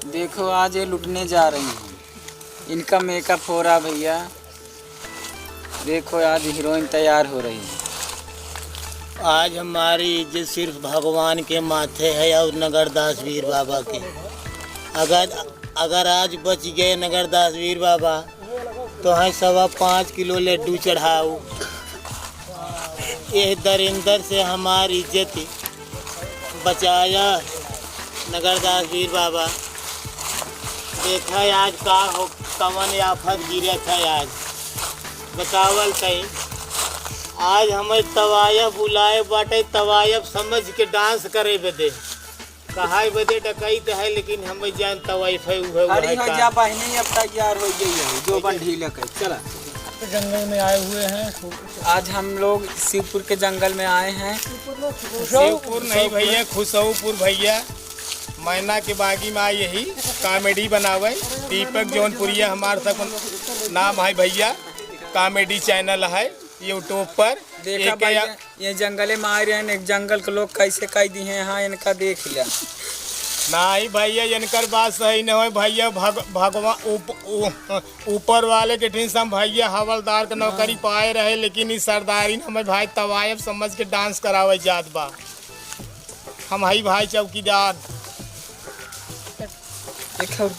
देखो आज ये लुटने जा रही हैं, इनका मेकअप हो रहा भैया। देखो आज हीरोइन तैयार हो रही है। आज हमारी इज्जत सिर्फ भगवान के माथे है और नगरदास वीर बाबा के। अगर आज बच गए नगरदास वीर बाबा तो है 5.25 किलो लड्डू चढ़ाओ। ये दरिंदर से हमारी इज्जत बचाया नगरदास वीर बाबा। देखा आज का हो कवन आफत गिरे था आज बतावल कहीं। आज हमें तवायब बुलाए बाटे, तवायब समझ के डांस करे बदे कहा बदे डकैत है, लेकिन हमें जान तवाइफ है जा बहनी अब तैयार हो गई है जो बन ढीला कर चला। जंगल में आए हुए हैं। आज हम लोग शिवपुर के जंगल में आए हैं। शिवपुर नहीं भैया, खुशौपुर भैया। मैना के बागी में यही कॉमेडी बनावे। दीपक जौनपुरिया हमारे सब नाम है भैया। कॉमेडी चैनल है यूट्यूब पर। देखा भैया ये जंगले में आ रहे हैं, एक जंगल के लोग कैसे कह दिए हैं। हाँ इनका देख लिया नहीं भैया, इनकर बात सही नहीं हो भैया। भगवान ऊपर वाले के ठीक हम भैया हवलदार के नौकरी पाए रहे, लेकिन इस सरदारी ने हमें भाई तवायब समझ के डांस करावे जात बा। हम हई भाई चौकीदार।